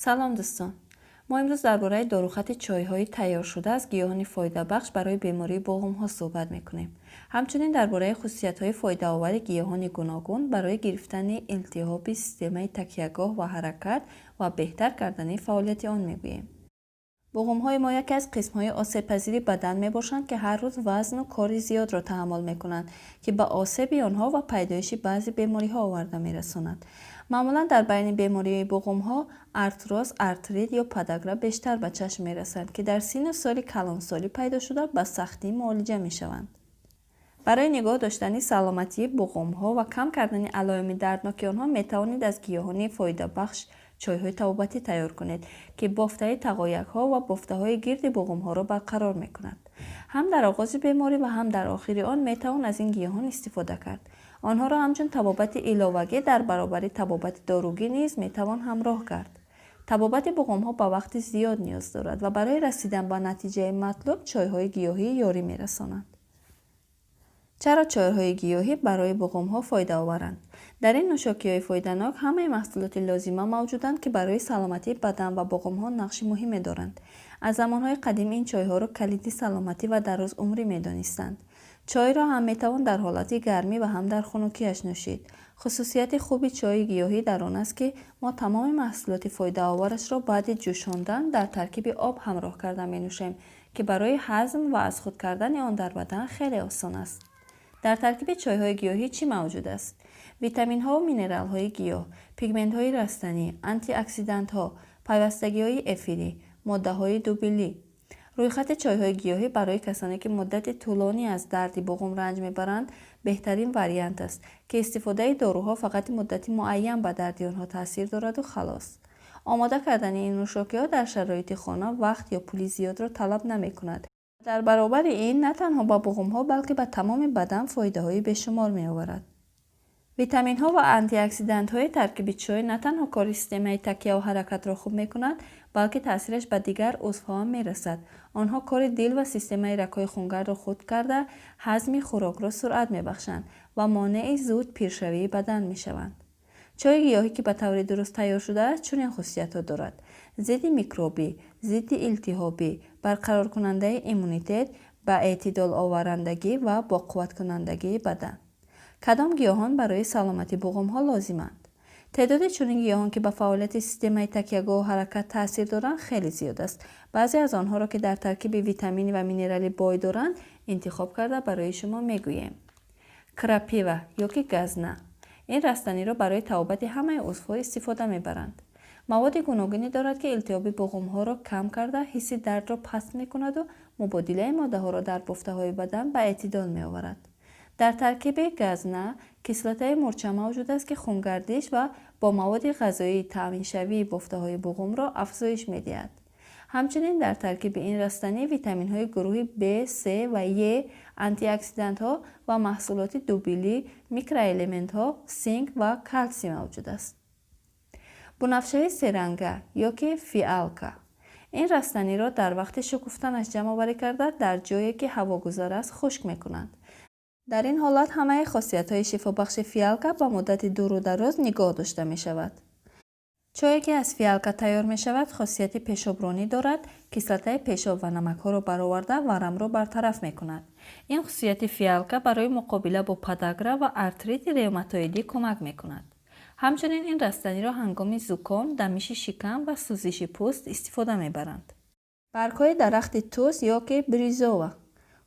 سلام دوستان. ما امروز درباره داروخط چای‌های تیار شده از گیاهان فایده بخش برای بیماری بقم‌ها صحبت می‌کنیم. همچنین درباره خصوصیت‌های فایده‌آور گیاهان گوناگون برای گرفتن التهاب سیستم تکیه‌گاه و حرکت و بهتر کردن فعالیت آن می‌گوییم. بقم‌های ما یکی از قسم‌های آسیب‌پذیر بدن می‌باشند که هر روز وزن و کار زیاد را تحمل می‌کنند که به آسیب آنها و پیدایش بعضی بیماری‌ها آورده می‌رساند. معمولا در بین بیماری بقم‌ها ارتروز، ارتریت یا پداگرا بیشتر به چشم می‌رسند که در سن سال کلانسالی پیدا شده به سختی معالجه می‌شوند. برای نگاه داشتن سلامتی بقم‌ها و کم کردن علائم دردناک آنها می‌توانید از گیاهان فایده بخش چای‌های طبابتی تیار کنید که بافته تقایق‌ها و بافته‌های گرد بقم‌ها را برقرار می‌کند. هم در آغاز بیماری و هم در آخر آن می‌توان از این گیاهان استفاده کرد. آنها را همچون طبابت علاوگی در برابر طبابت داروگی نیز می‌توان همراه کرد. طبابت بقم‌ها با وقت زیاد نیاز دارد و برای رسیدن به نتیجه مطلوب چای‌های گیاهی یاری می‌رساند. چرا چای‌های گیاهی برای بقم‌ها فایده آورند؟ در این نوشاکی‌های فایده‌ناک همه محصولات لازمه موجودند که برای سلامتی بدن و بقم‌ها نقش مهمی دارند. از زمانهای قدیم این چای‌ها را کلید سلامتی و دراز عمری می‌دانستند. چای را هم می‌توان در حالت گرمی و هم در خنکی‌اش نوشید. خصوصیت خوبی چای گیاهی در آن است که ما تمام محصولات فایده آورش را بعد جوشاندن در ترکیب آب همراه کرده می‌نوشیم که برای هضم و از خود کردن آن در بدن خیلی آسان است. در ترکیب چای‌های گیاهی چی موجود است؟ ویتامین‌ها و مینرال‌های گیاه، پیگمنت‌های رستنی، آنتی اکسیدانت‌ها، پیوستگی‌های افیری، ماده‌های دوبلی. رویخط چای‌های گیاهی برای کسانی که مدت طولانی از درد بقم رنج می‌برند بهترین واریانت است که استفاده داروها فقط مدتی معین به درد آنها تاثیر دارد و خلاص. آماده کردن این نوشاکی‌ها در شرایط خانه وقت یا پول زیاد را طلب نمی‌کند. در برابر این نه تنها به بقم‌ها بلکه به تمام بدن فایده‌های بیشمار می‌آورد. ویتامین‌ها و آنتی اکسیدانت‌های ترکیب چای نه تنها کار سیستم تکیه و حرکت را خوب می‌کند بلکه تاثیرش به دیگر عضوها هم می‌رسد. آنها کار دل و سیستم رگ‌های خونگرد را خود کرده هضم خوراک را سرعت می‌بخشند و مانع زود پیرشوی بدن می‌شوند. چای گیاهی که به طور درست تیار شده است چنین خصوصیت‌ها دارد: ضد میکروبی، ضد التهابی، برقرار کننده ایمونیته، به اعتدال آورندگی و با قوت کنندگی بدن. کدام گیاهان برای سلامتی بقم‌ها لازمند؟ تعداد چنین گیاهان که به فعالیت سیستم تکیه‌گاه و حرکت تاثیر دارند خیلی زیاد است. بعضی از آنها را که در ترکیب ویتامین و مینرال بای دارند انتخاب کرده برای شما میگوییم. کراپیوا یا که گزنه. این رستنی را برای طبابت همه عضوها استفاده میبرند. مواد گوناگونی دارد که التهاب بقم‌ها را کم کرده حس درد را پست میکند و مبادله ماده‌ها را در بافته‌های بدن به اعتدال میآورد. در ترکیب گزنه کسلت‌های مرچه موجود است که خونگردش و با مواد غذایی تامین شوی بافته‌های بقم را افزایش می‌دهد. همچنین در ترکیب این رستنی ویتامین‌های گروه B، C و E، آنتی اکسیدانت‌ها و محصولات دوبلی، میکروالمنت‌ها، سینک و کلسیم موجود است. بنفشه سرنگه یا که فیالکا. این رستنی را در وقت شکفتنش جمع آوری کرده در جایی که هواگذار است خشک می‌کنند. در این حالت همه خاصیت‌های شفابخش فیالکا با مدت دور و دراز نگاه داشته می‌شود. چایی که از فیالکا تیار می‌شود خاصیت پیشابرانی دارد. کسلت‌های پیشاب و نمک‌ها را برآورده ورم را برطرف می‌کند. این خاصیت فیالکا برای مقابله با پداگرا و ارتریت روماتویدی کمک می‌کند. همچنین این رستنی را هنگام زکام، دمیش شکم و سوزش پوست استفاده می‌برند. برگ‌های درخت توس یا که بریزووا.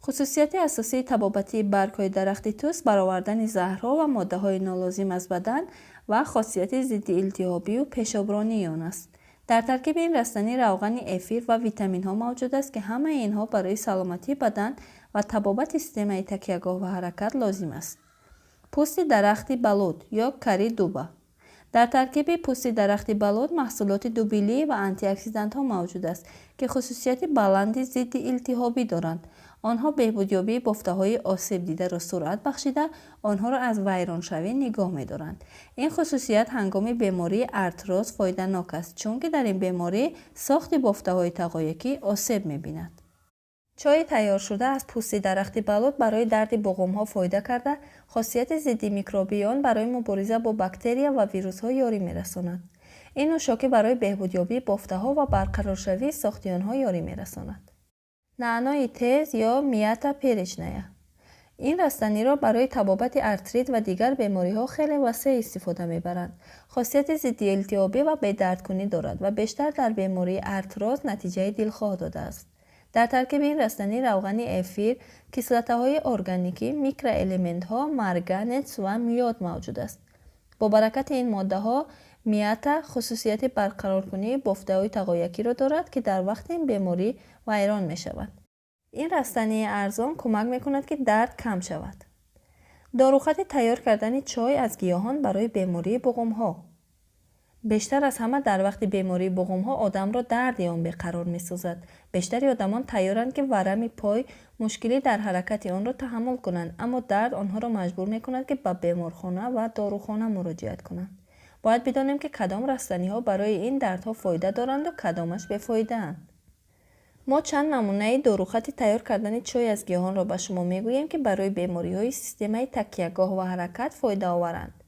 خصوصیت اساسی طبابتی برگ‌های درخت توس برآوردن زهرها و ماده‌های نالازم از بدن و خاصیت ضد التهابی و پیشابرانی آن است. در ترکیب این رستنی روغن افیر و ویتامین‌ها موجود است که همه اینها برای سلامتی بدن و طبابت سیستم تکیه‌گاه و حرکت لازم است. پوست درخت بلوط یا کری دوبا. در ترکیب پوست درخت بلوط محصولات دوبلی و آنتی اکسیدانت‌ها موجود است که خصوصیت بلند ضد التهابی دارند. آنها بهبودیابی بافته‌های آسیب دیده را سرعت بخشیده آنها را از ویرانشوی نگاه می‌دارند. این خصوصیت هنگام بیماری ارتروز فایده‌ناک است چون که در این بیماری ساخت بافته‌های تقایقی آسیب می‌بیند. چای تیار شده از پوست درخت بلوط برای درد بقم‌ها فایده کرده خاصیت ضد میکروبی آن برای مبارزه با باکتریا و ویروس‌ها یاری می‌رساند. این نوشاکی برای بهبودیابی بافته و برقرارشوی ساخت آنها یاری می‌رساند. نعنای تیز یا میاتا پیرچنایا. این رستنی را برای تبابت ارتریت و دیگر بیماری‌ها خیلی وسیع استفاده می‌برند. خاصیت ضد التهابی و بدردکنی دارد و بیشتر در بیماری ارتراز نتیجه دلخواه داده است. در ترکیب این رستنی روغن افیر، کسلت‌های ارگانیکی، میکروالمنت‌ها، مرگنز و میاد موجود است. با برکت این ماده‌ها میاتا خصوصیت برقرارکنی بافته‌های تقویتی را دارد که در وقت این بیماری ویران می‌شود. این رستنی ارزان کمک می‌کند که درد کم شود. داروخط تیار کردن چای از گیاهان برای بیماری بقم‌ها. بیشتر از همه در وقت بیماری بقم‌ها آدم را درد آن بقرار می‌سازد. بیشتر آدمان تیارند که ورم پای مشکلی در حرکت آن را تحمل کنند، اما درد آنها را مجبور می‌کند که به بیمارخانه و داروخانه مراجعت کنند. باید بدانیم که کدام رستنی‌ها برای این دردها فایده دارند و کدامش بی‌فایده اند. ما چند نمونه داروخط تیار کردن چای از گیاهان را به شما میگوییم که برای بیماری‌های سیستم تکیه‌گاه و حرکت فایده آورند.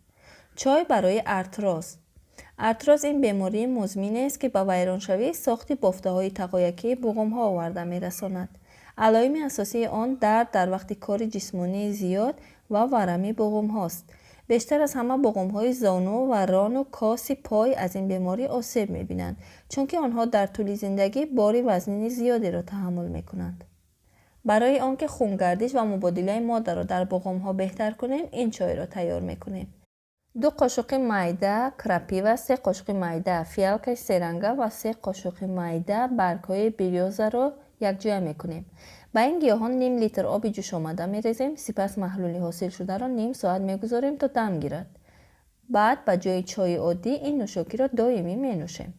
چای برای ارتراز. ارتراز این بیماری مزمن است که به ویرانشوی ساخت بافته‌های تقویتی بقم‌ها آورده می‌رساند. علائم اساسی آن درد در وقت کار جسمانی زیاد و ورم بقم‌هاست. بیشتر از همه بقم‌های زانو و ران و کاس پای از این بیماری آسیب می‌بینند، چون که آنها در طول زندگی بار وزنی زیادی را تحمل می‌کنند. برای آنکه خونگردش و مبادله ماده را در بقم‌ها بهتر کنیم، این چای را تیار می‌کنیم. 2 قاشق میده کراپی و 3 قاشق میده فیالک سرنگا و 3 قاشق میده برگ‌های بریوزا را یکجا می‌کنیم. با این گیاهان نیم لیتر آب جوش آمده می‌ریزیم، سپس محلول حاصل شده را نیم ساعت می‌گذاریم تا دم گیرد. بعد به جای چای عادی این نوشاکی را دائمی می‌نوشیم.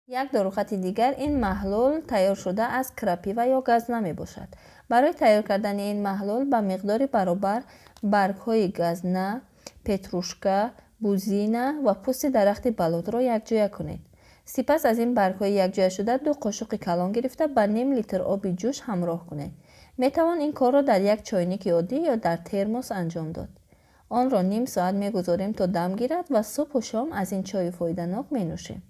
یک داروخط دیگر این محلول تیار شده از کراپی و یا گزنه میباشد. برای تیار کردن این محلول به مقدار برابر برگ‌های گزنه، پتروشکا، بوزینه و پوست درخت بلوط را یکجا کنید. سپس از این برگ‌های یکجا شده 2 قاشق کلان گرفته با نیم لیتر آب جوش همراه کنید. میتوان این کار را در یک چاینک عادی یا در ترموس انجام داد. آن را نیم ساعت میگذاریم تا دم گیرد و صبح و شام از این چای فایده‌ناک مینوشیم.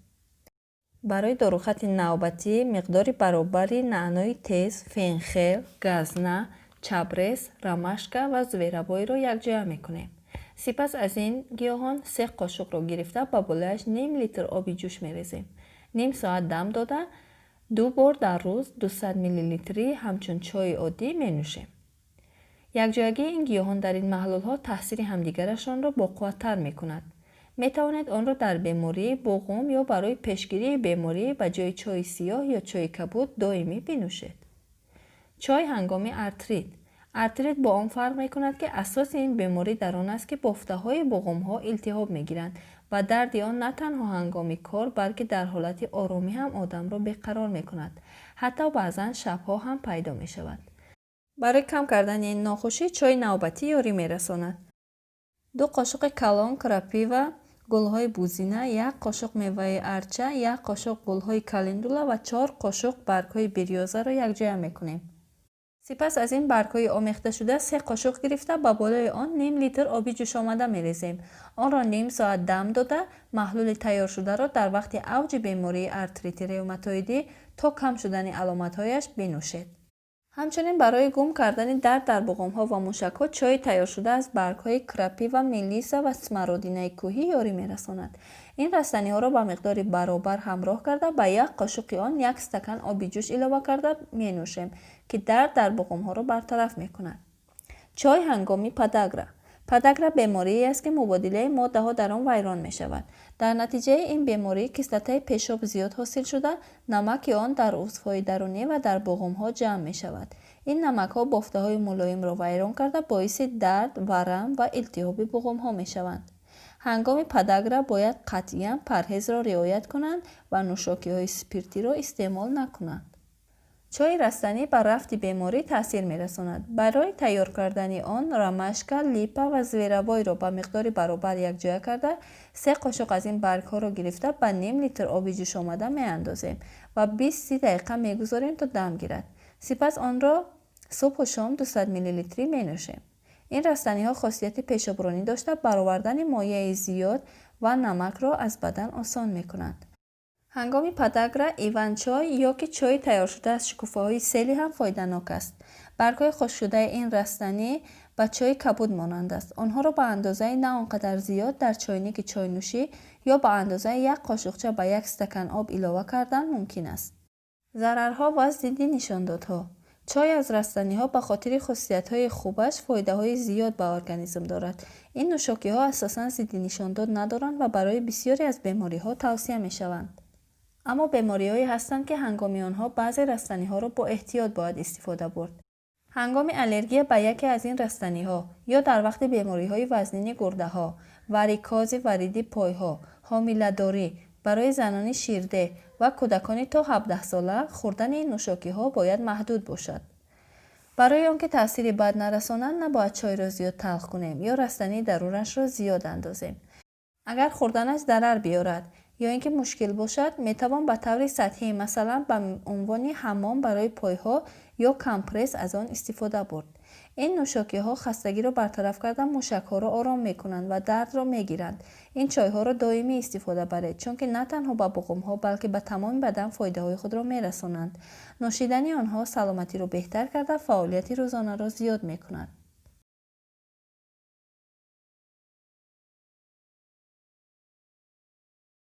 برای داروخط نوبتی مقداری برابری نعنای تیز، فنخل، گزنه، چبرس، رمشکا و زویربای را یکجا میکنیم. سپس از این گیاهان 3 قاشق را گرفته با بالایش نیم لیتر آب جوش میریزیم. نیم ساعت دم داده 2 بار در روز 200 میلی لیتری همچون چای عادی مینوشیم. یکجایی این گیاهان در این محلول ها تاثیر همدیگرشان را با قوت‌تر میکند. می توانید آن را در بیماری بقم یا برای پیشگیری بیماری به جای چای سیاه یا چای کبود دائمی بنوشید. چای هنگام ارتریت. ارتریت با آن فرق می کند که اساس این بیماری در آن است که بافته های بقم ها التهاب می گیرند و درد آن نه تنها هنگام کار بلکه در حالت آرامی هم آدم را بیقرار می کند. حتی بعضا شبها هم پیدا می شود. برای کم کردن این ناخوشی چای نوبتی یاری می رساند. 2 قاشق کلان کراپی و گل‌های بوزینه، 1 قاشق میوه ارچه، 1 قاشق گل‌های کالندولا و 4 قاشق برگ‌های بریوزا را یکجا می‌کنیم. سپس از این برگ‌های آمیخته شده 3 قاشق گرفته با بالای آن نیم لیتر آب جوش آمده می‌ریزیم. آن را نیم ساعت دم داده محلول تیار شده را در وقت اوج بیماری ارتریت روماتویدی تا کم شدن علامت‌هایش بنوشید. همچنین برای گم کردن درد در بقم‌ها و موشک‌ها چای تیار شده از برگ‌های کراپی و ملیسا و اسمرودینه کوهی یاری می‌رساند. این رستنی‌ها را با مقداری برابر همراه کرده با 1 قاشق آن 1 استکان آب جوش اضافه کرده می‌نوشیم که درد در بقم‌ها را برطرف می‌کند. چای هنگامی پداگرا. پداگرا بیماری است که مبادله ماده‌ها در آن ویران می‌شود. در نتیجه این بیماری کسلت پیشاب زیاد حاصل شده، نمک آن در عضوهای درونی و در بقم‌ها جمع می‌شود. این نمک‌ها بافته‌های ملایم را ویران کرده باعث درد، ورم و التهاب بقم‌ها می‌شوند. هنگام پداگرا باید قطعاً پرهیز را رعایت کنند و نوشاکی‌های اسپریتی را استعمال نکنند. چای رستنی بر رفع بیماری تاثیر می‌رساند. برای تیار کردن آن رمشکا، لیپا و زویربای را با مقدار برابر یکجا کرده 3 قاشق از این برگ‌ها را گرفته با نیم لیتر آب جوش آمده می‌اندازیم و 20-30 دقیقه می‌گذاریم تا دم گیرد. سپس آن را صبح و شام 200 میلی لیتری می‌نوشیم. این رستنی‌ها خاصیت پیشابرانی داشته برآوردن مایع زیاد و نمک را از بدن آسان می‌کنند. هنگام پاداگرا ایوان چای یا که چای تیار شده از شکوفه‌های سیلی هم فایده‌ناک است. برگ‌های خشک شده این رستنی با چای کبود مانند است. آنها را به اندازه نه آنقدر زیاد در چای‌نیک چای نوشی یا به اندازه یک قاشقچه به یک استکان آب اضافه کردن ممکن است. ضررها و ضد نشاندادها: چای از رستنی‌ها به خاطر خصوصیت‌های خوبش فایده‌های زیاد به ارگانیسم دارد. این نوشاکی‌ها اساساً ضد نشانداد ندارند و برای بسیاری از بیماری‌ها توصیه می‌شوند. اما بیماری‌هایی هستند که هنگام آنها بعضی رستنی‌ها را با احتیاط باید استفاده برد. هنگام آلرژی به یکی از این رستنی‌ها یا در وقت بیماری‌های وزنین گرده‌ها، واریکوز وریدی پای‌ها، حامله‌داری، برای زنان شیرده و کودکان تا 17 ساله خوردن این نوشاکی‌ها باید محدود باشد. برای آنکه تأثیری بد نرسانند نباید چای را زیاد تلخ کنیم یا رستنی درونش را زیاد اندازیم. اگر خوردنش ضرر بیارد یا اینکه مشکل باشد میتوان به طور سطحی مثلا به عنوان حمام برای پایها یا کمپرس از آن استفاده برد. این نوشاکی‌ها خستگی را برطرف کردن موشک‌ها را آرام می‌کنند و درد را می‌گیرند. این چای‌ها را دائمی استفاده برید چون که نه تنها به بقم‌ها بلکه به تمام بدن فایده‌های خود را می‌رسانند. نوشیدن آنها سلامتی را بهتر کرده فعالیت روزانه را زیاد می‌کند.